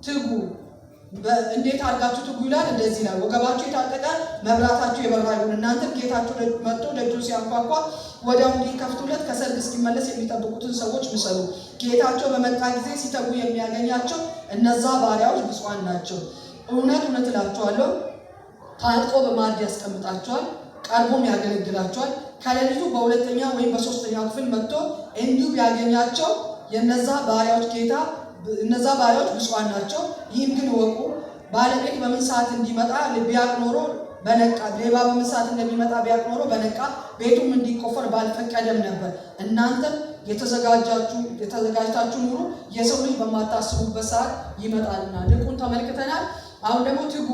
ትጉ እንዴት አድርጋችሁ ትጉ ይላል እንደዚህ ነው ወገባችሁ የታጠቀ መብራታችሁ የበራ ይሁን እናንተ ጌታችሁ መጥቶ ደጁን ሲያንኳኳ ወዲያው እንዲከፍቱለት ከሰርግ እስኪመለስ የሚጠብቁትን ሰዎች ምሰሉ ጌታቸው በመጣ ጊዜ ሲተጉ የሚያገኛቸው እነዛ ባሪያዎች ብፁዓን ናቸው እውነት እውነት እላችኋለሁ ታጥቆ በማዕድ ያስቀምጣቸዋል ቀርቦም ያገለግላቸዋል ከሌሊቱ በሁለተኛ ወይም በሶስተኛው ክፍል መጥቶ እንዲሁ ቢያገኛቸው የነዛ ባሪያዎች ጌታ እነዛ ባሪያዎች ብፁዓን ናቸው ይህን ግን ወቁ ባለቤት በምን ሰዓት እንዲመጣ ቢያውቅ ኖሮ በነቃ ሌባ በምን ሰዓት እንደሚመጣ ቢያውቅ ኖሮ በነቃ ቤቱም እንዲቆፈር ባልፈቀደም ነበር እናንተም የተዘጋጅታችሁ ኑሩ የሰው ልጅ በማታስቡበት ሰዓት ይመጣልና ልቁን ተመልክተናል አሁን ደግሞ ትጉ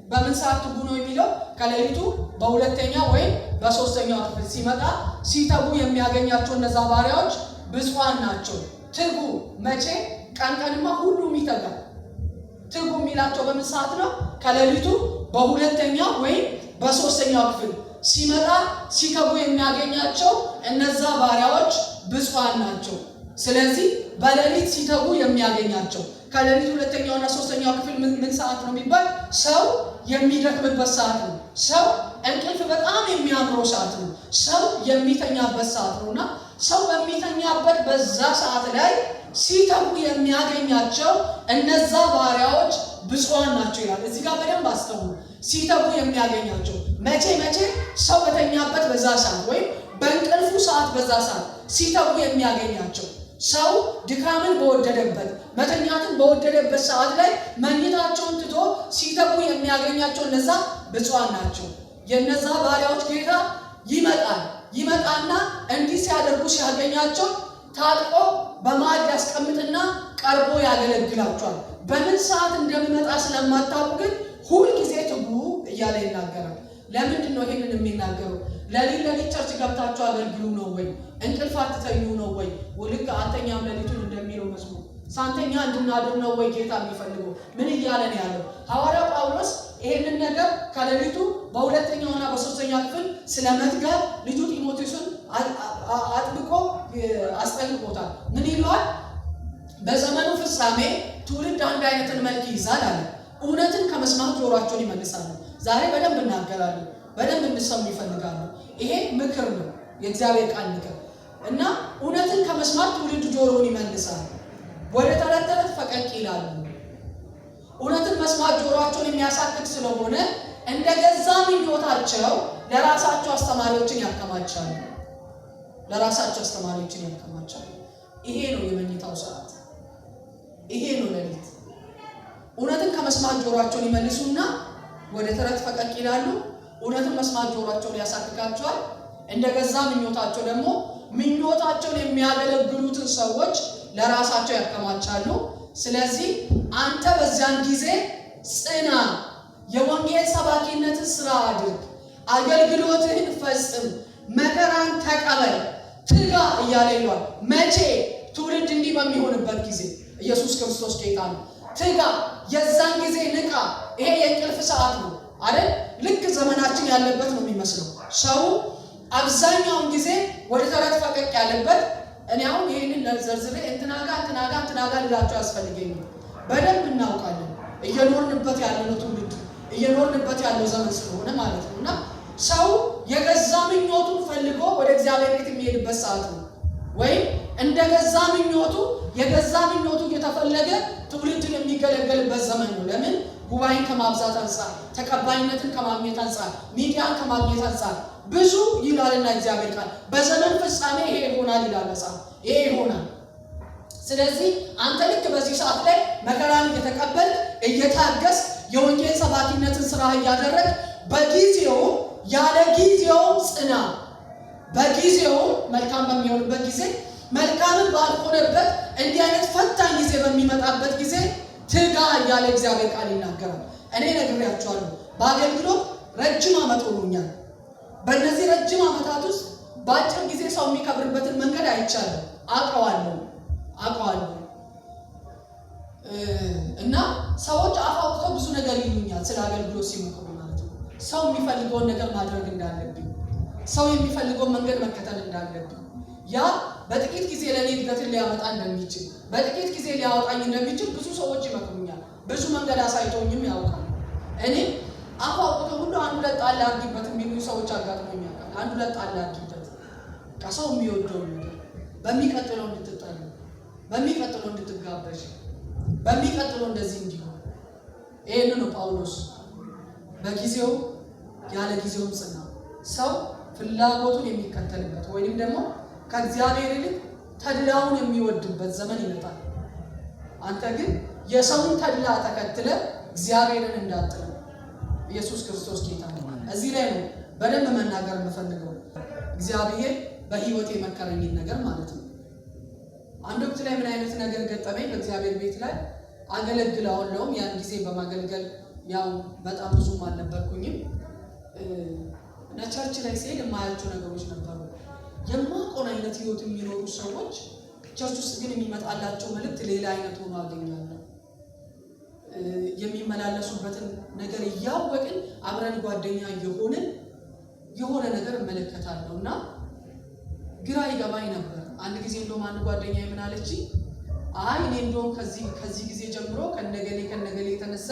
በምን ሰዓት ትጉ ነው የሚለው ከሌሊቱ በሁለተኛ ወይም በሶስተኛው ክፍል ሲመጣ ሲተጉ የሚያገኛቸው እነዛ ባሪያዎች ብፁዓን ናቸው ትጉ መቼ ቀንቀንማ ሁሉም ይተጋል ትጉ የሚላቸው በምን ሰዓት ነው ከሌሊቱ በሁለተኛው ወይም በሶስተኛው ክፍል ሲመጣ ሲተጉ የሚያገኛቸው እነዛ ባሪያዎች ብፁዓን ናቸው ስለዚህ በሌሊት ሲተጉ የሚያገኛቸው ከሌሊቱ ሁለተኛውና ሶስተኛው ክፍል ምን ሰዓት ነው የሚባል ሰው የሚደክምበት ሰዓት ነው ሰው እንቅልፍ በጣም የሚያምረው ሰዓት ነው ሰው የሚተኛበት ሰዓት ነውና ሰው በሚተኛበት በዛ ሰዓት ላይ ሲተጉ የሚያገኛቸው እነዛ ባሪያዎች ብፁዓን ናቸው ይላል እዚህ ጋር በደንብ አስተውሉ ሲተጉ የሚያገኛቸው መቼ ሰው በተኛበት በዛ ሰዓት ወይም በእንቅልፉ ሰዓት በዛ ሰዓት ሲተጉ የሚያገኛቸው ሰው ድካምን በወደደበት መተኛትን በወደደበት ሰዓት ላይ መኝታቸውን ትቶ ሲተጉ የሚያገኛቸው እነዛ ብፁዓን ናቸው የነዛ ባሪያዎች ጌታ ይመጣና እንዲህ ሲያደርጉ ሲያገኛቸው ታጥቆ በማዕድ ያስቀምጥና ቀርቦ ያገለግላቸዋል በምን ሰዓት እንደሚመጣ ስለማታውቁ ግን ሁሉ ጊዜ ትጉ እያለ ይናገራል ለምንድን ነው ይሄንን የሚናገረው ለሊት ቸርች ገብታችሁ አገልግሉ ነው ወይ እንቅልፍ አትተኙ ነው ወይ ወልክ አንተኛም ለሊቱን እንደሚለው መዝሙር ሳንተኛ እንድናድር ነው ወይ ጌታ የሚፈልገው ምን እያለ ነው ያለው ሐዋርያው ጳውሎስ ይሄንን ነገር ከሌሊቱ በሁለተኛውና በሶስተኛው ክፍል ስለመትጋት ልጁ ጢሞቴዎስን አጥብቆ አስጠንቅቆታል ምን ይሏል በዘመኑ ፍጻሜ ትውልድ አንድ አይነትን መልክ ይዛል አለ እውነትን ከመስማት ጆሮአቸውን ይመልሳሉ ዛሬ በደንብ እናገራለሁ በደንብ እንድሰሙ ይፈልጋሉ ይሄ ምክር ነው የእግዚአብሔር ቃል ምክር እና እውነትን ከመስማት ትውልድ ጆሮውን ይመልሳል ወደ ተረተረት ፈቀቅ ይላሉ እውነትን መስማት ጆሮአቸውን የሚያሳክክ ስለሆነ እንደገዛ ምኞታቸው ለራሳቸው አስተማሪዎችን ያከማቻሉ ይሄ ነው የመኝታው ሰዓት ይሄ ነው ሌሊት እውነትን ከመስማት ጆሮአቸውን ይመልሱና ወደ ተረት ፈቀቅ ይላሉ እውነትን መስማት ጆሮአቸውን ያሳክካቸዋል እንደገዛ ምኞታቸው ደግሞ ምኞታቸውን የሚያገለግሉትን ሰዎች ለራሳቸው ያከማቻሉ ስለዚህ አንተ በዚያን ጊዜ ጽና የወንጌል ሰባኪነትን ስራ አድርግ አገልግሎትህን ፈጽም መከራን ተቀበል ትጋ እያለ ይሏል መቼ ትውልድ እንዲህ በሚሆንበት ጊዜ ኢየሱስ ክርስቶስ ጌታ ነው ትጋ የዛን ጊዜ ንቃ ይሄ የእንቅልፍ ሰዓት ነው አይደል ልክ ዘመናችን ያለበት ነው የሚመስለው ሰው አብዛኛውን ጊዜ ወደ ተረት ፈቀቅ ያለበት እኔ አሁን ይሄንን ለዘርዝሬ እንትናጋ ልላቸው ያስፈልገኝ በደንብ እናውቃለን እየኖርንበት ያለው ትውልድ እየኖርንበት ያለው ዘመን ስለሆነ ማለት ነውና ሰው የገዛ ምኞቱን ፈልጎ ወደ እግዚአብሔር ቤት የሚሄድበት ሰዓት ነው ወይ እንደገዛ ምኞቱ የገዛ ምኞቱ እየተፈለገ ትውልድን የሚገለገልበት ዘመን ነው ለምን ጉባኤን ከማብዛት አንፃር ተቀባይነትን ከማግኘት አንፃር ሚዲያን ከማግኘት አንፃር ብዙ ይላልና እግዚአብሔር ቃል በዘመን ፍጻሜ ይሄ ይሆናል ይላል መጽሐፍ ይሄ ይሆናል ስለዚህ አንተ ልክ በዚህ ሰዓት ላይ መከራን እየተቀበል እየታገስ የወንጌል ሰባኪነትን ስራ እያደረግ በጊዜው ያለ ጊዜው ጽና በጊዜው መልካም በሚሆንበት ጊዜ መልካምን ባልሆነበት እንዲህ አይነት ፈታኝ ጊዜ በሚመጣበት ጊዜ ትጋ ያለ እግዚአብሔር ቃል ይናገራል እኔ ነግሬያችኋለሁ በአገልግሎት ረጅም ዓመት ሆኖኛል በእነዚህ ረጅም ዓመታት ውስጥ በአጭር ጊዜ ሰው የሚከብርበትን መንገድ አይቻልም አውቀዋለሁ እና ሰዎች አፋውተው ብዙ ነገር ይሉኛል ስለ አገልግሎት ሲመክሩ ማለት ነው ሰው የሚፈልገውን ነገር ማድረግ እንዳለብኝ ሰው የሚፈልገውን መንገድ መከተል እንዳለብኝ ያ በጥቂት ጊዜ ለኔ እድገትን ሊያመጣ እንደሚችል በጥቂት ጊዜ ሊያወጣኝ እንደሚችል ብዙ ሰዎች ይመክሩኛል ብዙ መንገድ አሳይቶኝም ያውቃል። እኔ አፋውቶ ሁሉ አንድ ሁለት ጣል አድርጊበት የሚሉ ሰዎች አጋጥሞኛል። አንድ ሁለት ጣል አድርጊበት ከሰው የሚወደው ነገር በሚቀጥለው እንድትጠሉ፣ በሚቀጥለው እንድትጋበዥ፣ በሚቀጥለው እንደዚህ እንዲሆን ይሄንን ነው ጳውሎስ በጊዜው ያለ ጊዜው ጽና ሰው ፍላጎቱን የሚከተልበት ወይንም ደግሞ ከእግዚአብሔር ይልቅ ተድላውን የሚወድበት ዘመን ይመጣል። አንተ ግን የሰውን ተድላ ተከትለ እግዚአብሔርን እንዳትጥል። ኢየሱስ ክርስቶስ ጌታ ነው። እዚህ ላይ ነው በደንብ መናገር የምፈልገው እግዚአብሔር በህይወቴ መከረኝን ነገር ማለት ነው። አንድ ወቅት ላይ ምን አይነት ነገር ገጠመኝ? በእግዚአብሔር ቤት ላይ አገለግላለሁ። ያን ጊዜ በማገልገል ያው በጣም ብዙም አልነበርኩኝም እና ቸርች ላይ ሲሄድ የማያቸው ነገሮች ነበሩ። የማቆን አይነት ህይወት የሚኖሩ ሰዎች ቸርች ውስጥ ግን የሚመጣላቸው መልእክት ሌላ አይነት ሆኖ አገኛለሁ። የሚመላለሱበትን ነገር እያወቅን አብረን ጓደኛ እየሆንን የሆነ ነገር እመለከታለሁ እና ግራ ይገባኝ ነበር። አንድ ጊዜ እንደውም አንድ ጓደኛ ምን አለች? አይ እኔ እንደውም ከዚህ ጊዜ ጀምሮ ከነገሌ የተነሳ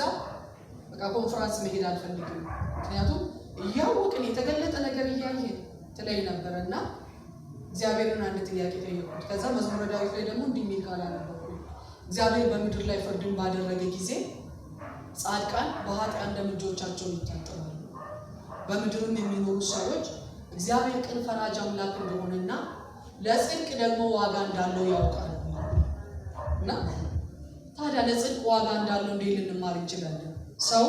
በቃ ኮንፈረንስ መሄድ አልፈልግም፣ ምክንያቱም እያወቅን የተገለጠ ነገር እያየን ትለኝ ነበርና እግዚአብሔርን አንድ ጥያቄ ጠየቁት። ከዛ መዝሙረ ዳዊት ላይ ደግሞ እንዲህ የሚል ቃል አነበብኩኝ። እግዚአብሔር በምድር ላይ ፍርድን ባደረገ ጊዜ ጻድቃን በኃጢአን ደም እጆቻቸውን ይታጠባሉ። በምድርም የሚኖሩ ሰዎች እግዚአብሔር ቅን ፈራጅ አምላክ እንደሆነና ለጽድቅ ደግሞ ዋጋ እንዳለው ያውቃሉ። እና ታዲያ ለጽድቅ ዋጋ እንዳለው እንዴት ልንማር እንችላለን? ሰው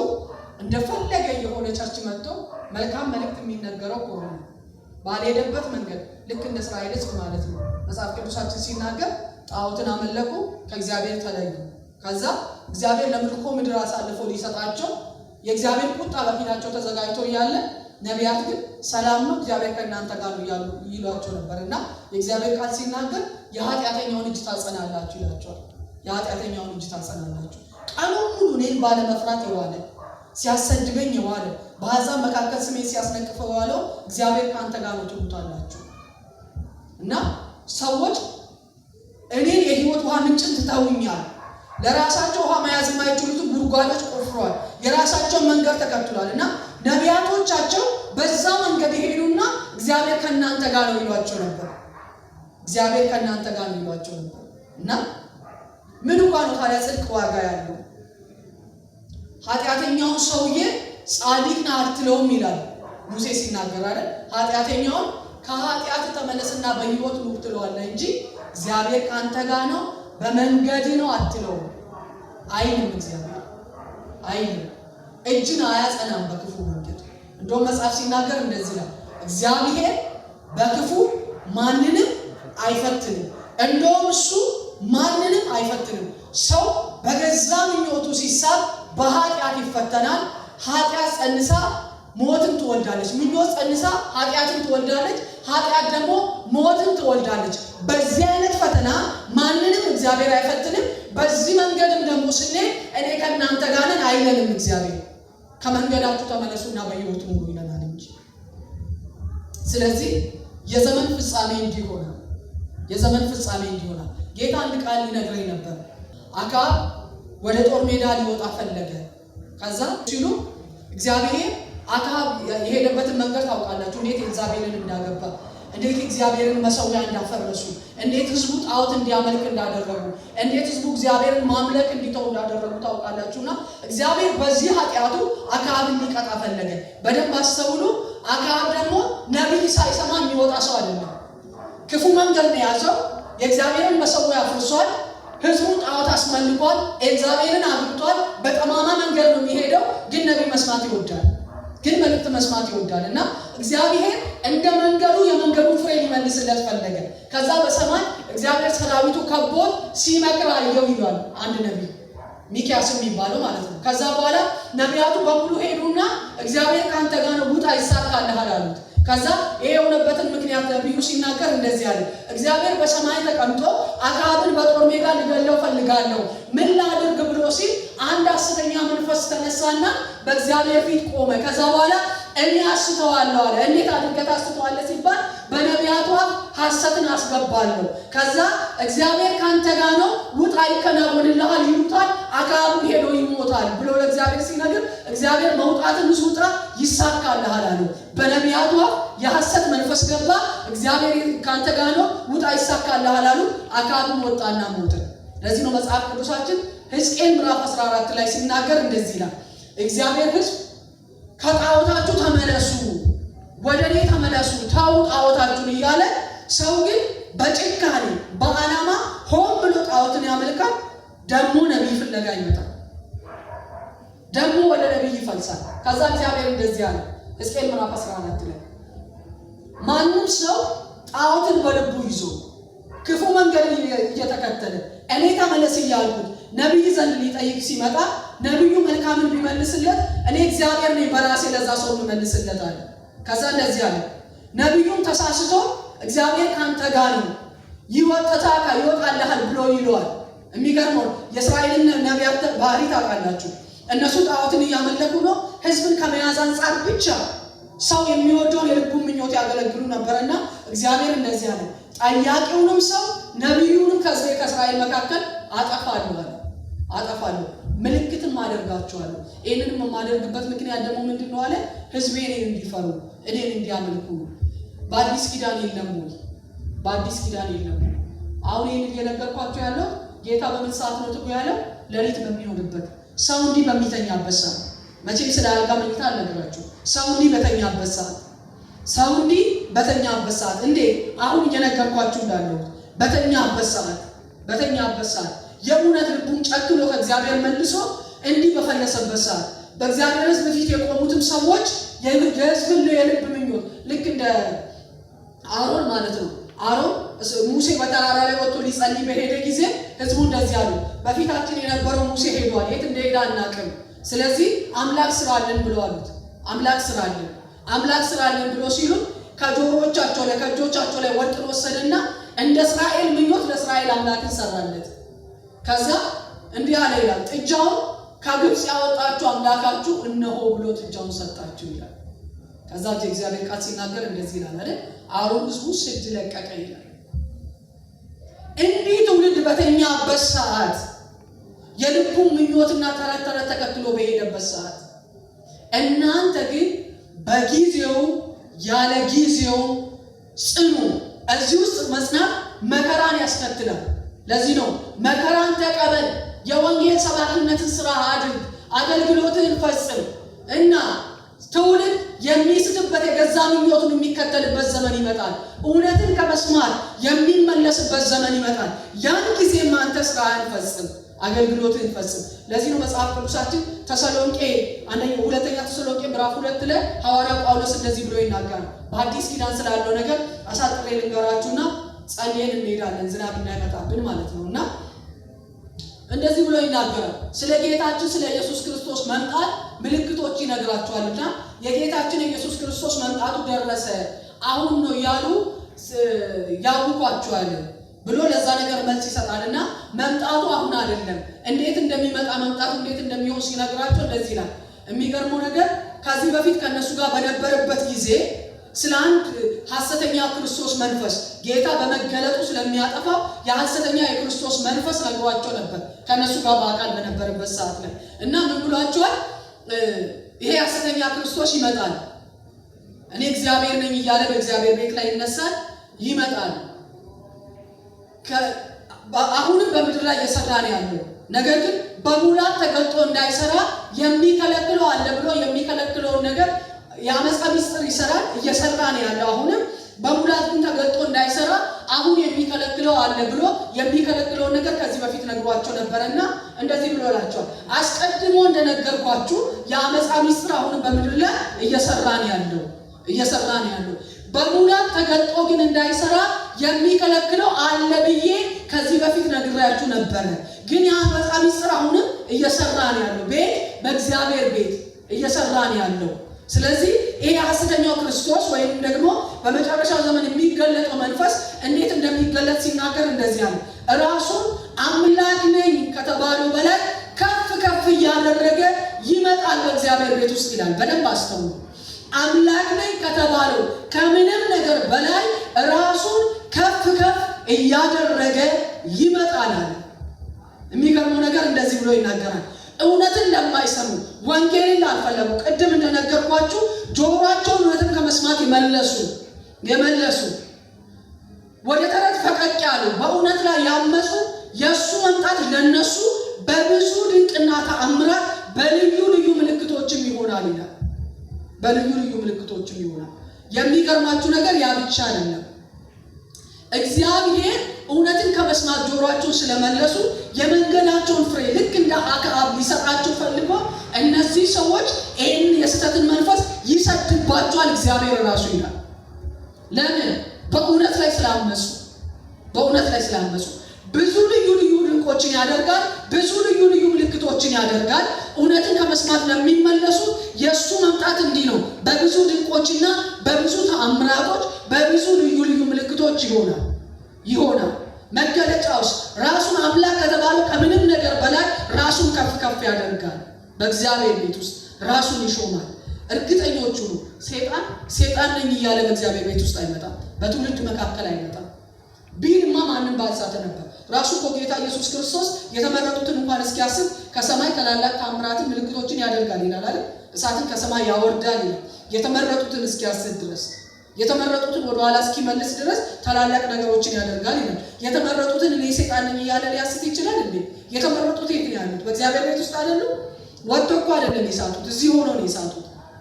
እንደፈለገ የሆነ ቸርች መጥቶ መልካም መልእክት የሚነገረው ከሆነ ባልሄደበት መንገድ ልክ እንደ እስራኤል ሕዝብ ማለት ነው። መጽሐፍ ቅዱሳችን ሲናገር ጣዖትን አመለኩ፣ ከእግዚአብሔር ተለዩ። ከዛ እግዚአብሔር ለምርኮ ምድር አሳልፎ ሊሰጣቸው የእግዚአብሔር ቁጣ በፊታቸው ተዘጋጅቶ እያለ ነቢያት ግን ሰላም ነው እግዚአብሔር ከእናንተ ጋር ነው ይሏቸው ነበርና የእግዚአብሔር ቃል ሲናገር የኃጢአተኛውን እጅ ታጸናላችሁ ይላቸዋል። የኃጢአተኛውን እጅ ታጸናላችሁ። ቀኑን ሙሉ እኔን ባለመፍራት የዋለ ሲያሰድበኝ የዋለ በአሕዛብ መካከል ስሜን ሲያስነቅፈው የዋለው እግዚአብሔር ከአንተ ጋር ነው ትሉታላችሁ። እና ሰዎች እኔን የህይወት ውሃ ምንጭን ትተውኛል። ለራሳቸው ውሃ መያዝ የማይችሉትን ጉድጓዶች ቆፍረዋል። የራሳቸውን መንገድ ተከትሏል። እና ነቢያቶቻቸው በዛ መንገድ ይሄዱና እግዚአብሔር ከእናንተ ጋር ነው ይሏቸው ነበር። እግዚአብሔር ከእናንተ ጋር ነው ይሏቸው ነበር። እና ምን እንኳን ነው ታዲያ ጽድቅ ዋጋ ያለው? ኃጢአተኛውን ሰውዬ ጻድቅ ነህ አትለውም ይላል ሙሴ ሲናገር አይደል? ኃጢአተኛውን ከኃጢአት ተመለስና በህይወት ኑር ትለዋለህ እንጂ እግዚአብሔር ካንተ ጋር ነው በመንገድ ነው አትለውም አይልም። እግዚአብሔር አይልም። እጅን አያጸናም በክፉ መንገድ። እንደውም መጽሐፍ ሲናገር እንደዚህ ነው፣ እግዚአብሔር በክፉ ማንንም አይፈትንም። እንደውም እሱ ማንንም አይፈትንም። ሰው በገዛ ምኞቱ ሲሳብ በኃጢአት ይፈተናል። ኃጢአት ጸንሳ ሞትን ትወልዳለች። ምኞት ጸንሳ ኃጢአትን ትወልዳለች። ኃጢአት ደግሞ ሞትን ትወልዳለች። በዚህ አይነት ፈተና ማንንም እግዚአብሔር አይፈትንም። በዚህ መንገድም ደግሞ ስንሄድ እኔ ከእናንተ ጋር ነኝ አይለንም እግዚአብሔር። ከመንገዳችሁ ተመለሱና በህይወት ኑሩ ይለናል እንጂ። ስለዚህ የዘመን ፍጻሜ እንዲሆን የዘመን ፍጻሜ እንዲሆን ጌታ አንድ ቃል ሊነግረኝ ነበር። አክዓብ ወደ ጦር ሜዳ ሊወጣ ፈለገ። ከዛ ሲሉ እግዚአብሔር አክዓብ የሄደበትን መንገድ ታውቃላችሁ። እንዴት ኤልዛቤልን እንዳገባ፣ እንዴት እግዚአብሔርን መሰዊያ እንዳፈረሱ፣ እንዴት ህዝቡ ጣዖት እንዲያመልክ እንዳደረጉ፣ እንዴት ህዝቡ እግዚአብሔርን ማምለክ እንዲተው እንዳደረጉ ታውቃላችሁና እግዚአብሔር በዚህ ኃጢአቱ አክዓብን ሊቀጣ ፈለገ። በደንብ አስተውሉ። አክዓብ ደግሞ ነቢይ ሳይሰማ የሚወጣ ሰው አይደለም። ክፉ መንገድ ነው ያዘው። የእግዚአብሔርን መሰዊያ አፍርሷል። ህዝቡን ጣዖት አስመልኳል። ኤልዛቤልን አግብቷል። በጠማማ መንገድ ነው የሚሄደው። ግን ነቢይ መስማት ይወዳል። ግን መልእክት መስማት ይወዳል። እና እግዚአብሔር እንደ መንገዱ የመንገዱን ፍሬ ሊመልስለት ፈለገ። ከዛ በሰማይ እግዚአብሔር ሰራዊቱ ከቦት ሲመክር አየው ይላል አንድ ነቢይ ሚክያስ የሚባለው ማለት ነው። ከዛ በኋላ ነቢያቱ በሙሉ ሄዱና እግዚአብሔር ካንተ ጋር ነው ውጣ ይሳካልሃል አሉት። ከዛ ይሄ የሆነበትን ምክንያት ነቢዩ ሲናገር እንደዚህ አለ። እግዚአብሔር በሰማይ ተቀምጦ አክዓብን በጦር ሜዳ ሊገለው ፈልጋለሁ ምን ላድርግ ብሎ ሲል አንድ ሐሰተኛ መንፈስ ተነሳና በእግዚአብሔር ፊት ቆመ። ከዛ በኋላ እኔ አስተዋለሁ አለ። እንዴት አድርገህ ታስተዋለህ ሲባል በነቢያቱ አፍ ሐሰትን አስገባለሁ። ከዛ እግዚአብሔር ካንተ ጋር ነው ውጣ ይከናወንልሃል ይሉታል። አክዓብም ሄዶ ይሞታል። ይቆጥራል ብሎ ለእግዚአብሔር ሲነግር እግዚአብሔር መውጣትን ብዙ ውጣ ይሳካልሃል አለው። በነቢያቱ የሐሰት መንፈስ ገባ። እግዚአብሔር ካንተ ጋር ነው ውጣ ይሳካልሃል አሉ። አካብም ወጣና ሞተ። ለዚህ ነው መጽሐፍ ቅዱሳችን ሕዝቅኤል ምዕራፍ 14 ላይ ሲናገር እንደዚህ ይላል፣ እግዚአብሔር ሕዝብ ከጣዖታችሁ ተመለሱ፣ ወደ እኔ ተመለሱ፣ ተው ጣዖታችሁን እያለ ሰው ግን በጭካኔ በዓላማ ሆን ብሎ ጣዖትን ያመልካል። ደግሞ ነቢይ ፍለጋ ይመጣል። ደግሞ ወደ ነቢይ ይፈልሳል። ከዛ እግዚአብሔር እንደዚህ አለ ሕዝቅኤል ምዕራፍ 14 ላይ ማንም ሰው ጣዖትን በልቡ ይዞ ክፉ መንገድ እየተከተለ እኔ ተመለስ እያልኩት ነቢይ ዘንድ ሊጠይቅ ሲመጣ ነቢዩ መልካምን ቢመልስለት እኔ እግዚአብሔር ነኝ በራሴ ለዛ ሰው መልስለት አለ። ከዛ እንደዚህ አለ ነቢዩም ተሳስቶ እግዚአብሔር ካንተ ጋር ነው ይወጣልሃል ብሎ ይለዋል። የሚገርመው የእስራኤልን ነቢያት ባህሪ ታውቃላችሁ። እነሱ ጣዖትን እያመለኩ ነው። ሕዝብን ከመያዝ አንጻር ብቻ ሰው የሚወደውን የልቡን ምኞት ያገለግሉ ነበርና እግዚአብሔር እንደዚህ አለ ጠያቂውንም ሰው ነቢዩንም ከእስራኤል መካከል አጠፋለሁ፣ ምልክትም አደርጋቸዋለሁ። ይህንንም የማደርግበት ምክንያት ደግሞ ምንድን ነው አለ ሕዝቤ እኔን እንዲፈሩ እኔን እንዲያመልኩ ነው። በአዲስ ኪዳን የለም ወይ? በአዲስ ኪዳን የለም። አሁን ይህን እየነገርኳቸው ያለው ጌታ በምን ሰዓት ነው ትጉ ያለው? ሌሊት በሚሆንበት ሰው እንዲህ በሚተኛበት ሰዓት። መቼም ስለ አልጋ መኝታ አልነግራችሁ። ሰው እንዲህ በተኛበት ሰዓት እንዴ አሁን እየነገርኳችሁ እንዳለው በተኛበት ሰዓት የእውነት ልቡን ጨክኖ ከእግዚአብሔር መልሶ እንዲህ በፈለሰበት ሰዓት በእግዚአብሔር ሕዝብ ፊት የቆሙትም ሰዎች የሕዝብን የልብ ምኞት ልክ እንደ አሮን ማለት ነው። አሮን ሙሴ በተራራ ላይ ወጥቶ ሊጸልይ በሄደ ጊዜ ሕዝቡ እንደዚህ አሉ፣ በፊታችን የነበረው ሙሴ ሄዷል፣ የት እንደሄደ አናውቅም። ስለዚህ አምላክ ስራልን ብሎ አሉት። አምላክ ስራልን ብሎ ሲሉ ከእጆቻቸው ላይ ወርቅን ወሰደና እንደ እስራኤል ምኞት ለእስራኤል አምላክን ሰራለት። ከዛ እንዲህ አለ ይላል ጥጃውን ከግብፅ ያወጣችሁ አምላካችሁ እነሆ ብሎ ጥጃውን ሰጣችሁ ይላል። ከዛ እግዚአብሔር ቃል ሲናገር እንደዚህ ይላል አይደል? አሮን ሕዝቡ ስድ ለቀቀ ይላል። እንዲህ ትውልድ በተኛበት ሰዓት የልቡን ምኞትና ተረት ተከትሎ በሄደበት ሰዓት እናንተ ግን በጊዜው ያለ ጊዜው ጽኑ። እዚህ ውስጥ መጽናት መከራን ያስከትላል። ለዚህ ነው መከራን ተቀበል፣ የወንጌል ሰባኪነትን ስራ አድርግ፣ አገልግሎትን ፈጽም እና ትውልድ የሚስትበት የገዛ ምኞቱን የሚከተልበት ዘመን ይመጣል። እውነትን ከመስማት የሚመለስበት ዘመን ይመጣል። ያን ጊዜም አንተ ስራህን ፈጽም፣ አገልግሎትን ፈጽም። ለዚህ ነው መጽሐፍ ቅዱሳችን ሁለተኛ ተሰሎንቄ ምዕራፍ 2 ላይ ሐዋርያው ጳውሎስ እንደዚህ ብሎ ይናገራል። በአዲስ ኪዳን ስላለው ነገር አሳጥሬ ልንገራችሁና ጸልየን እንሄዳለን፣ ዝናብ እንዳይመጣብን ማለት ነውና እንደዚህ ብሎ ይናገራል። ስለ ጌታችን ስለ ኢየሱስ ክርስቶስ መምጣት ምልክቶች ይነግራቸዋልና የጌታችን የኢየሱስ ክርስቶስ መምጣቱ ደረሰ አሁን ነው ያሉ ያውቋቸዋል ብሎ ለዛ ነገር መልስ ይሰጣልና መምጣቱ አሁን አይደለም፣ እንዴት እንደሚመጣ መምጣቱ እንዴት እንደሚሆን ሲነግራቸው እንደዚህ ይላል። የሚገርመው ነገር ከዚህ በፊት ከነሱ ጋር በነበረበት ጊዜ ስለ አንድ ሐሰተኛ ክርስቶስ መንፈስ ጌታ በመገለጡ ስለሚያጠፋው የሐሰተኛ የክርስቶስ መንፈስ ነግሯቸው ነበር ከነሱ ጋር በአካል በነበረበት ሰዓት ላይ እና ምን ብሏቸዋል? ይሄ ሐሰተኛ ክርስቶስ ይመጣል፣ እኔ እግዚአብሔር ነኝ እያለ በእግዚአብሔር ቤት ላይ ይነሳል፣ ይመጣል። አሁንም በምድር ላይ እየሰራ ነው ያለው። ነገር ግን በሙላት ተገልጦ እንዳይሰራ የሚከለክለው አለ ብሎ የሚከለክለውን ነገር የአመፃ ሚስጥር ይሰራል፣ እየሰራ ነው ያለው። አሁንም በሙላት ግን ተገልጦ እንዳይሰራ አሁን የሚከለክለው አለ ብሎ የሚከለክለውን ነገር ከዚህ በፊት ነግሯቸው ነበርና እንደዚህ ብሎላቸዋል። አስቀድሞ እንደነገርኳችሁ የአመፃ ሚስጥር አሁንም በምድር ላይ እየሰራ ነው ያለው። በሙላት ተገልጦ ግን እንዳይሰራ የሚከለክለው አለ ብዬ ከዚህ በፊት ነግራችሁ ነበር። ግን የአመፃ ሚስጥር አሁንም እየሰራ ነው ያለው፣ በእግዚአብሔር ቤት እየሰራ ነው ያለው። ስለዚህ ይሄ ሐሰተኛው ክርስቶስ ወይም ደግሞ በመጨረሻው ዘመን የሚገለጠው መንፈስ እንዴት እንደሚገለጥ ሲናገር እንደዚህ አለ። ራሱን አምላክ ነኝ ከተባለው በላይ ከፍ እያደረገ ይመጣል በእግዚአብሔር ቤት ውስጥ ይላል። በደንብ አስተውሉ። አምላክ ነኝ ከተባለው ከምንም ነገር በላይ ራሱን ከፍ እያደረገ ይመጣል። የሚገርመው ነገር እንደዚህ ብሎ ይናገራል። እውነትን ላይሰሙ ወንጌልን ላልፈለጉ ቅድም እንደነገርኳችሁ ጆሮአቸውን እውነትን ከመስማት የመለሱ ወደ ተረት ፈቀቅ ያሉ በእውነት ላይ ያመፁ የእሱ መምጣት ለነሱ በብዙ ድንቅና ተአምራት በልዩ ልዩ ምልክቶችም ይሆናል ይላል። በልዩ ልዩ ምልክቶችም ይሆናል። የሚገርማችሁ ነገር ያ ብቻ አይደለም። እግዚአብሔር እውነትን ከመስማት ጆሮአቸውን ስለመለሱ የመንገዳቸውን ፍሬ ልክ እንደ አክዓብ ሊሰጣቸው ፈልጎ እነዚህ ሰዎች ይህን የስተትን መንፈስ ይሰድባቸዋል እግዚአብሔር ራሱ ይላል። ለምን? በእውነት ላይ ስላመፁ ብዙ ልዩ ልዩ ድንቆችን ያደርጋል። ብዙ ልዩ ልዩ ምልክቶችን ያደርጋል። እውነትን ከመስማት ለሚመለሱ የእሱ መምጣት እንዲህ ነው። በብዙ ድንቆችና በብዙ ተአምራቶች በብዙ ልዩ ልዩ ምልክቶች ይሆናል። መገለጫውስ ራሱን አምላክ ከተባለ ከምንም ነገር በላይ ራሱን ከፍ ያደርጋል። በእግዚአብሔር ቤት ውስጥ ራሱን ይሾማል። እርግጠኞቹ ነው ሴጣን ነኝ እያለ በእግዚአብሔር ቤት ውስጥ አይመጣም። በትውልድ መካከል አይመጣም። ቢልማ ማንም ባልሳተ ነበር። ራሱ እኮ ጌታ ኢየሱስ ክርስቶስ የተመረጡትን እንኳን እስኪያስብ ከሰማይ ታላላቅ ተአምራትን ምልክቶችን ያደርጋል ይላል አይደል? እሳትን ከሰማይ ያወርዳል ይላል። የተመረጡትን እስኪያስብ ድረስ የተመረጡትን ወደ ኋላ እስኪመልስ ድረስ ታላላቅ ነገሮችን ያደርጋል ይላል። የተመረጡትን እኔ ሴጣን ነኝ እያለ ሊያስት ይችላል እንዴ? የተመረጡት የት ነው ያሉት? በእግዚአብሔር ቤት ውስጥ አይደሉ? ወጥቶ እኮ አይደለም የሳቱት፣ እዚህ ሆኖ ነው የሳቱት።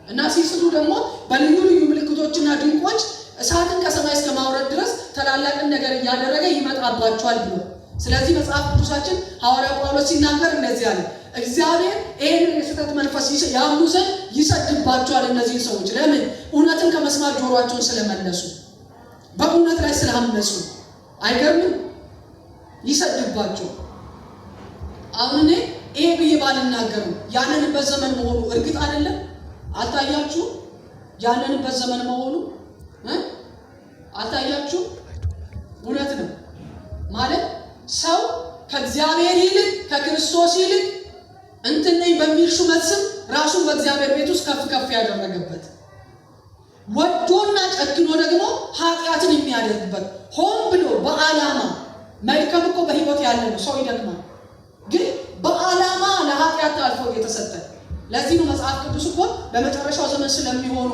እና ሲስቱ ደግሞ በልዩ ልዩ ምልክቶችና ድንቆች እሳትን ከሰማይ እስከ ማውረድ ድረስ ታላላቅን ነገር እያደረገ ይመጣባቸዋል ብሎ። ስለዚህ መጽሐፍ ቅዱሳችን ሐዋርያው ጳውሎስ ሲናገር እንደዚህ አለ፣ እግዚአብሔር ይህንን የስተት መንፈስ ያምኑ ዘንድ ይሰድባቸዋል እነዚህ ሰዎች። ለምን? እውነትን ከመስማት ጆሮአቸውን ስለመለሱ፣ በእውነት ላይ ስላመፁ። አይገርምም? ይሰድባቸዋል። አሁን እኔ ይሄ ብዬ ባልናገርም ያለንበት ዘመን መሆኑ እርግጥ አይደለም? አልታያችሁ? ያለንበት ዘመን መሆኑ አልታያችሁ? እውነት ነው ማለት ሰው ከእግዚአብሔር ይልቅ ከክርስቶስ ይልቅ እንትን ነኝ በሚል ሹመት ስም ራሱን በእግዚአብሔር ቤት ውስጥ ከፍ ያደረገበት፣ ወዶና ጨክኖ ደግሞ ኃጢአትን የሚያደርግበት ሆን ብሎ በዓላማ መልካም እኮ በህይወት ያለ ነው። ሰው ይደክማል፣ ግን በዓላማ ለኃጢአት አልፎ የተሰጠ። ለዚህ ነው መጽሐፍ ቅዱስ እኮ በመጨረሻው ዘመን ስለሚሆኑ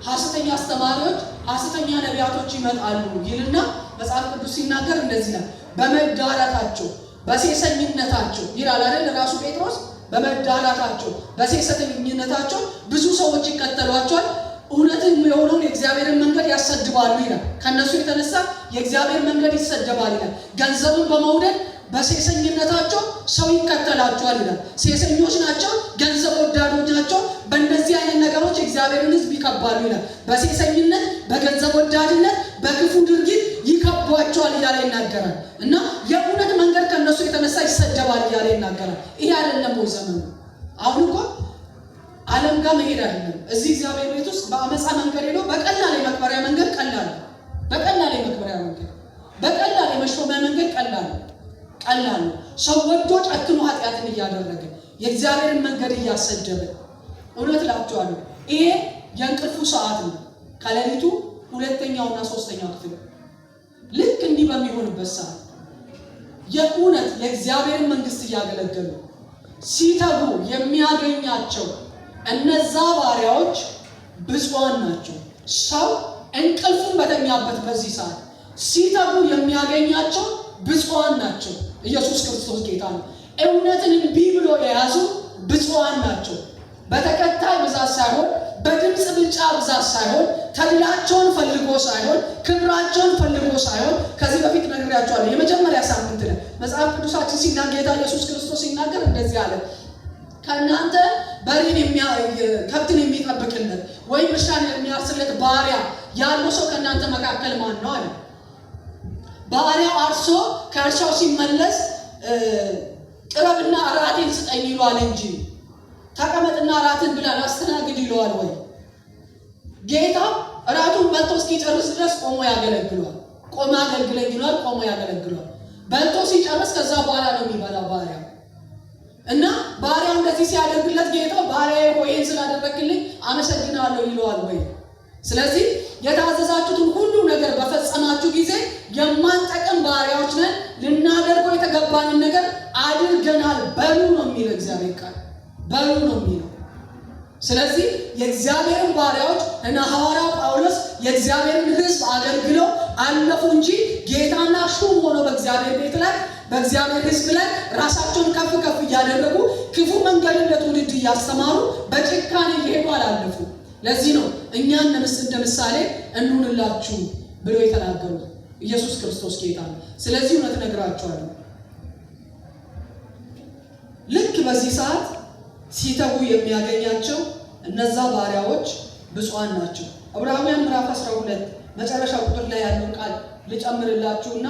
ሐሰተኛ አስተማሪዎች፣ ሐሰተኛ ነቢያቶች ይመጣሉ ይልና መጽሐፍ ቅዱስ ሲናገር እንደዚህ ነው። በመዳራታቸው በሴሰኝነታቸው ይላል አይደል? ራሱ ጴጥሮስ በመዳራታቸው በሴሰኝነታቸው ብዙ ሰዎች ይከተሏቸዋል፣ እውነትን የሆነውን የእግዚአብሔርን መንገድ ያሰድባሉ ይላል። ከነሱ የተነሳ የእግዚአብሔር መንገድ ይሰደባል ይላል። ገንዘብን በመውደድ በሴሰኝነታቸው ሰው ይከተላቸዋል ይላል። ሴሰኞች ናቸው፣ ገንዘብ ወዳዶች ናቸው። በእንደዚህ አይነት ነገሮች እግዚአብሔርን ሕዝብ ይከባሉ ይላል። በሴሰኝነት፣ በገንዘብ ወዳድነት፣ በክፉ ድርጊት ይከቧቸዋል እያለ ይናገራል። እና የእውነት መንገድ ከነሱ የተነሳ ይሰደባል እያለ ይናገራል። ይሄ አይደለም ወይ ዘመኑ? አሁን እኮ ዓለም ጋር መሄድ አይደለም። እዚህ እግዚአብሔር ቤት ውስጥ በአመፃ መንገድ ሄዶ በቀላል የመክበሪያ መንገድ ቀላል፣ በቀላል የመክበሪያ መንገድ፣ በቀላል የመሾሚያ መንገድ ቀላል ሰው ወዶ ጨክኖ ኃጢአትን እያደረገ የእግዚአብሔርን መንገድ እያሰደበ። እውነት እላችኋለሁ ይሄ የእንቅልፉ ሰዓት ነው። ከሌሊቱ 2ኛውና 3ኛው ክፍል ልክ እንዲህ በሚሆንበት ሰዓት የእውነት የእግዚአብሔርን መንግስት እያገለገሉ ሲተጉ የሚያገኛቸው እነዛ ባሪያዎች ብፁዓን ናቸው። ሰው እንቅልፉን በተኛበት በዚህ ሰዓት ሲተጉ የሚያገኛቸው ብፁዓን ናቸው። ኢየሱስ ክርስቶስ ጌታ ነው። እውነትን እምቢ ብሎ የያዙ ብፁዓን ናቸው። በተከታይ ብዛት ሳይሆን፣ በድምፅ ብልጫ ብዛት ሳይሆን፣ ተድላቸውን ፈልጎ ሳይሆን፣ ክብራቸውን ፈልጎ ሳይሆን። ከዚህ በፊት ነግሬያቸዋለሁ። የመጀመሪያ ሳምንት ላይ መጽሐፍ ቅዱሳችን ሲናገር ጌታ ኢየሱስ ክርስቶስ ሲናገር እንደዚህ አለ፣ ከእናንተ ከብትን የሚጠብቅለት ወይም እርሻን የሚያርስለት ባሪያ ያለው ሰው ከእናንተ መካከል ማን ነው አለ። ባሪያው አርሶ ከእርሻው ሲመለስ ቅረብና እራቴን ስጠኝ ይለዋል እንጂ ተቀመጥና እራትን ብላ አስተናግድ ይለዋል ወይ? ጌታ እራቱን በልቶ እስኪጨርስ ድረስ ቆሞ ያገለግሏል። ቆሞ አገልግለኝ ይለዋል፣ ቆሞ ያገለግሏል። በልቶ ሲጨርስ ከዛ በኋላ ነው የሚበላው ባሪያው። እና ባሪያው እንደዚህ ሲያደርግለት ጌታ ባሪያዬ ሆይ ይህን ስላደረግልኝ አመሰግናለሁ ይለዋል ወይ? ስለዚህ የታዘዛችሁትን ሁሉ ነገር በፈጸማችሁ ጊዜ የማንጠቅም ባሪያዎች ነን፣ ልናደርገው የተገባንን ነገር አድርገናል በሉ ነው የሚለው እግዚአብሔር ቃል። በሉ ነው የሚለው። ስለዚህ የእግዚአብሔርን ባሪያዎች እና ሐዋርያው ጳውሎስ የእግዚአብሔርን ሕዝብ አገልግለው አለፉ እንጂ ጌታና ሹም ሆኖ በእግዚአብሔር ቤት ላይ በእግዚአብሔር ሕዝብ ላይ ራሳቸውን ከፍ ከፍ እያደረጉ ክፉ መንገድን ለትውልድ እያስተማሩ በጭካኔ እየሄዱ አላለፉ። ለዚህ ነው እኛን እንደ ምሳሌ እንሁንላችሁ ብሎ የተናገሩት። ኢየሱስ ክርስቶስ ጌታ ነው። ስለዚህ እውነት እነግራችኋለሁ፣ ልክ በዚህ ሰዓት ሲተጉ የሚያገኛቸው እነዛ ባሪያዎች ብፁዓን ናቸው። ዕብራውያን ምዕራፍ 12 መጨረሻ ቁጥር ላይ ያለውን ቃል ልጨምርላችሁና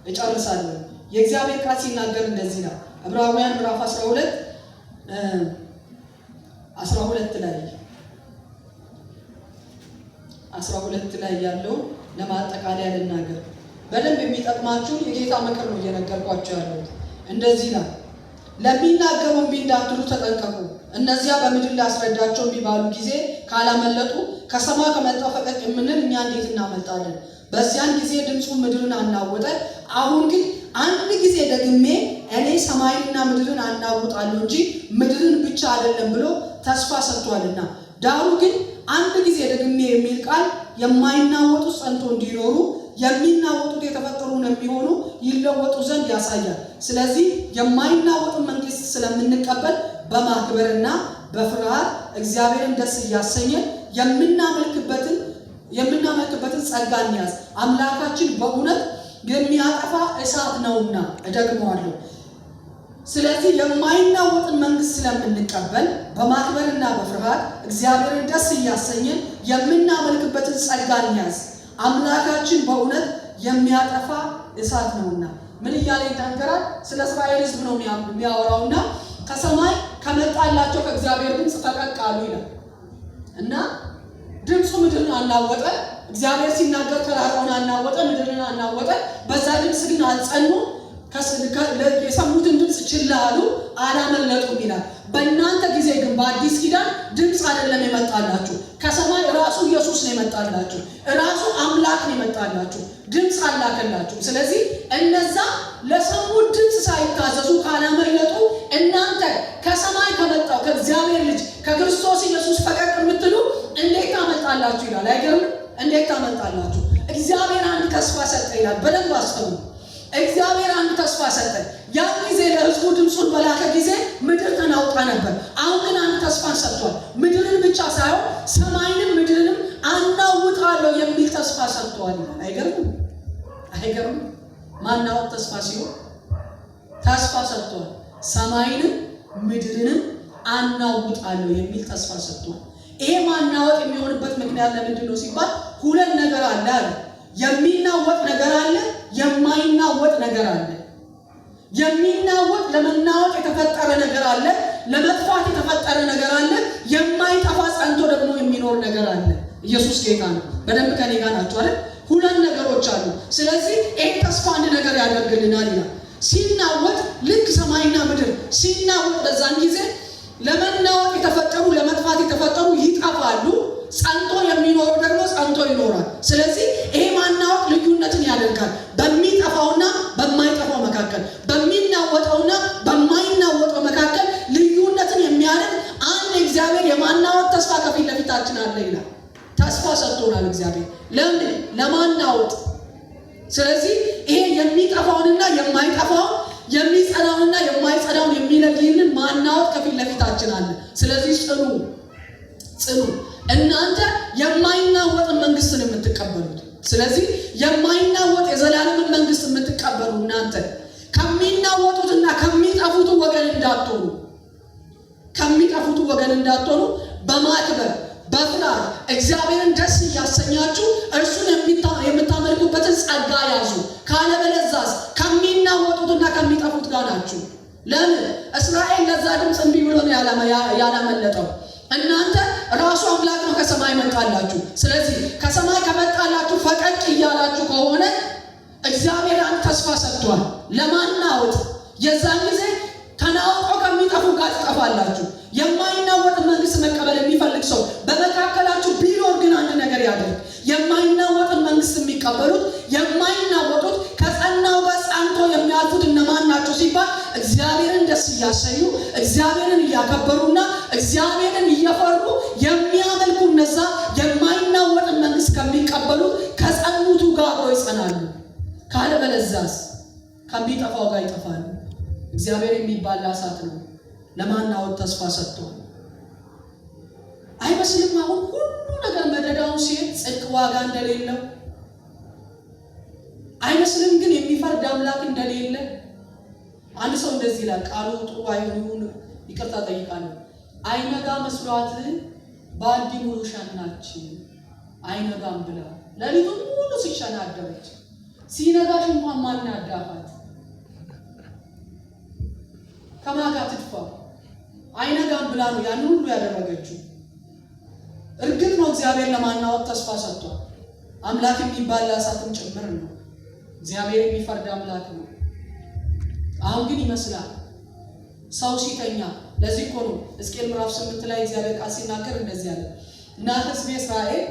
እጨርሳለሁ። የእግዚአብሔር ቃል ሲናገር እንደዚህ ነው። ዕብራውያን ምዕራፍ 12 ላይ ያለው ለማጠቃለያ ልናገር። በደንብ የሚጠቅማችሁ የጌታ ምክር ነው እየነገርኳቸው ያለሁት። እንደዚህ ነው፣ ለሚናገሩ እምቢ እንዳትሉ ተጠንቀቁ። እነዚያ በምድር ላስረዳቸው እምቢ ባሉ ጊዜ ካላመለጡ ከሰማይ ከመጣው ፈቀቅ የምንል እኛ እንዴት እናመልጣለን? በዚያን ጊዜ ድምፁ ምድርን አናወጠ። አሁን ግን አንድ ጊዜ ደግሜ እኔ ሰማይንና ምድርን አናውጣለሁ እንጂ ምድርን ብቻ አይደለም ብሎ ተስፋ ሰጥቷልና። ዳሩ ግን አንድ ጊዜ ደግሜ የሚል ቃል የማይናወጡት ጸንቶ እንዲኖሩ የሚናወጡት የተፈጠሩ እንደሚሆኑ ይለወጡ ዘንድ ያሳያል። ስለዚህ የማይናወጥ መንግስት ስለምንቀበል በማክበርና በፍርሃት እግዚአብሔርን ደስ እያሰኘን የምናመልክበትን ጸጋ እንያዝ። አምላካችን በእውነት የሚያጠፋ እሳት ነውና። እደግመዋለሁ። ስለዚህ የማይናወጥን መንግስት ስለምንቀበል በማክበርና በፍርሃት እግዚአብሔርን ደስ እያሰኘን የምናመልክበትን ጸጋ እንያዝ። አምላካችን በእውነት የሚያጠፋ እሳት ነውና። ምን እያለ ይናገራል? ስለ እስራኤል ሕዝብ ነው የሚያወራውና ከሰማይ ከመጣላቸው ከእግዚአብሔር ድምፅ ፈቀቅ አሉ ይላል እና ድምፁ ምድርን አናወጠ። እግዚአብሔር ሲናገር ተራራውን አናወጠ፣ ምድርን አናወጠ። በዛ ድምፅ ግን አልጸኑ፣ የሰሙትን ድምፅ ችላ አሉ፣ አላመለጡም ይላል። በእናንተ ጊዜ ግን በአዲስ ኪዳን ድምፅ አይደለም የመጣላችሁ፣ ከሰማይ ራሱ ኢየሱስ ነው የመጣላችሁ፣ ራሱ አምላክ ነው የመጣላችሁ፣ ድምፅ አላከላችሁ። ስለዚህ እነዛ ለሰሙት ድምፅ ሳይታዘዙ ካላመለጡ እናንተ ከሰማይ ከመጣው ከእግዚአብሔር ልጅ ከክርስቶስ ኢየሱስ ፈቀቅ የምትሉ እንዴት ታመልጣላችሁ ይላል። አይገርም? እንዴት ታመልጣላችሁ? እግዚአብሔር አንድ ተስፋ ሰጠ ይላል። በደንብ አስተውሉ። እግዚአብሔር አንድ ተስፋ ሰጠ። ያን ጊዜ ለሕዝቡ ድምፁን በላከ ጊዜ ምድር ተናውጣ ነበር። አሁን ግን አንድ ተስፋን ሰጥቷል። ምድርን ብቻ ሳይሆን ሰማይንም ምድርንም አናውጣለሁ የሚል ተስፋ ሰጥቷል። አይገርም? አይገርም? ማናወጥ ተስፋ ሲሆን ተስፋ ሰጥቷል። ሰማይንም ምድርንም አናውጣለሁ የሚል ተስፋ ሰጥቷል። ይሄ ማናወጥ የሚሆንበት ምክንያት ለምንድን ነው ሲባል ሁለት ነገር አለ አለ። የሚናወጥ ነገር አለ፣ የማይናወጥ ነገር አለ። የሚናወጥ ለመናወጥ የተፈጠረ ነገር አለ፣ ለመጥፋት የተፈጠረ ነገር አለ። የማይጠፋ ጸንቶ ደግሞ የሚኖር ነገር አለ። ኢየሱስ ጌታ ነው። በደንብ ከኔ ጋር ናችሁ አይደል? ሁለት ነገሮች አሉ። ስለዚህ ይሄ ተስፋ አንድ ነገር ያደርግልናል ይላል። ሲናወጥ ልክ ሰማይና ምድር ሲናወጥ በዛን ጊዜ ለመናወጥ የተፈጠሩ ለመጥፋት የተፈጠሩ ይጠፋሉ። ጸንቶ የሚኖረው ደግሞ ጸንቶ ይኖራል። ስለዚህ ይሄ ማናወጥ ልዩነትን ያደርጋል በሚጠፋውና በማይጠፋው መካከል፣ በሚናወጠውና በማይናወጠው መካከል ልዩነትን የሚያደርግ አንድ እግዚአብሔር የማናወጥ ተስፋ ከፊት ለፊታችን አለ ይላል። ተስፋ ሰጥቶናል እግዚአብሔር። ለምን? ለማናወጥ። ስለዚህ ይሄ የሚጠፋውንና የማይጠፋውን የሚጸናውንና የማይጸናውን የሚለይልን ማናወጥ ከፊት ለፊታችን አለ። ስለዚህ ጽኑ እናንተ የማይናወጥን መንግስትን የምትቀበሉት። ስለዚህ የማይናወጥ የዘላለምን መንግስት የምትቀበሉ እናንተ ከሚናወጡትና ከሚጠፉት ወገን እንዳትሆኑ በማክበር በፍርሃት እግዚአብሔርን ደስ እያሰኛችሁ እርሱን የምታመልኩበትን ጸጋ ያዙ። ካለበለዛስ ከሚናወጡትና ከሚጠፉት ጋር ናችሁ። ለምን? እስራኤል ለዛ ድምፅ እምቢ ብሎ ነው ያላመለጠው። እናንተ ራሱ አምላክ ነው ከሰማይ መጣላችሁ። ስለዚህ ከሰማይ ከመጣላችሁ ፈቀቅ እያላችሁ ከሆነ እግዚአብሔር አንድ ተስፋ ሰጥቷል ለማናወጥ። የዛን ጊዜ ተናውጠው ከሚጠፉ ጋር ትጠፋላችሁ። የማይናወጥ መንግስት መቀበል የሚፈልግ ሰው በመካከላችሁ ቢኖር ግን አንድ ነገር ያደርግ። የማይናወጥን መንግስት የሚቀበሉት የማይናወጡት ከጸናው ጋር ጸንቶ የሚያልፉት እነማን ናቸው ሲባል እግዚአብሔርን ደስ እያሰኙ እግዚአብሔርን እያከበሩና እግዚአብሔርን እየፈሩ የሚያመልኩ እነዛ የማይናወጥን መንግስት ከሚቀበሉት ከጸኑቱ ጋር አብረው ይጸናሉ። ካለበለዚያስ ከሚጠፋው ጋር ይጠፋሉ። እግዚአብሔር የሚባል እሳት ነው። ለማናወጥ ተስፋ ሰጥቷል። አይመስልም? አሁን ሁሉ ነገር መደዳውን ሲሄድ ጽድቅ ዋጋ እንደሌለው አይመስልም? ግን የሚፈርድ አምላክ እንደሌለ አንድ ሰው እንደዚህ ይላል። ቃሉ ጥሩ አይሆን ይቅርታ ጠይቃለሁ። አይነጋ መስሏት ባልዲ ሙሉ ሸናች፣ አይነጋም ብላ ለሊቱን ሙሉ ሲሸና አደረች። ሲነጋሽ እንኳን ማን ያዳፋት? ከማጋ ትጥፋ? አይነጋም ብላ ነው ያን ሁሉ ያደረገችው። እርግጥ ነው እግዚአብሔር ለማናወጥ ተስፋ ሰጥቷል። አምላክ የሚባል እሳትም ጭምር ነው። እግዚአብሔር የሚፈርድ አምላክ ነው። አሁን ግን ይመስላል ሰው ሲተኛ። ለዚህ እኮ ነው ሕዝቅኤል ምዕራፍ 8 ላይ እግዚአብሔር ቃል ሲናገር እንደዚህ ያለ እናንተ ሕዝቤ እስራኤል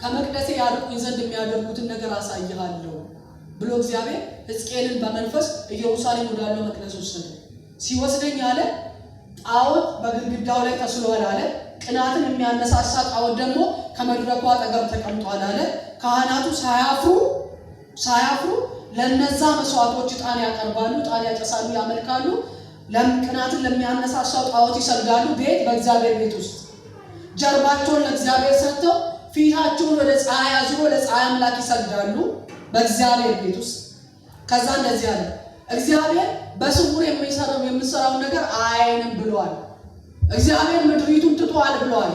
ከመቅደሴ ያርቁኝ ዘንድ የሚያደርጉትን ነገር አሳይሃለሁ ብሎ እግዚአብሔር ሕዝቅኤልን በመንፈስ ኢየሩሳሌም ወዳለው መቅደስ ወሰደ። ሲወስደኝ አለ ጣዖት በግድግዳው ላይ ተስሏል አለ። ቅናትን የሚያነሳሳ ጣዖት ደግሞ ከመድረኩ አጠገብ ተቀምጧል አለ። ካህናቱ ሳያፍሩ ለነዛ መስዋዕቶች ዕጣን ያቀርባሉ፣ ዕጣን ያጨሳሉ፣ ያመልካሉ። ቅናትን ለሚያነሳሳው ጣዖት ይሰግዳሉ። በእግዚአብሔር ቤት ውስጥ ጀርባቸውን ለእግዚአብሔር ሰጥተው ፊታቸውን ወደ ፀሐይ አዙሮ ለፀሐይ አምላክ ይሰግዳሉ በእግዚአብሔር ቤት ውስጥ። ከዛ እንደዚህ አለ እግዚአብሔር በስውር የሚሰራው ነገር አይንም ብለዋል። እግዚአብሔር ምድሪቱን ትቷል ብለዋል።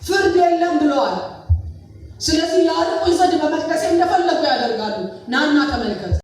ፍርድ የለም ብለዋል። ስለዚህ ያርቁኝ ዘንድ በመቅደሴ እንደፈለጉ ያደርጋሉ። ናና ተመልከት።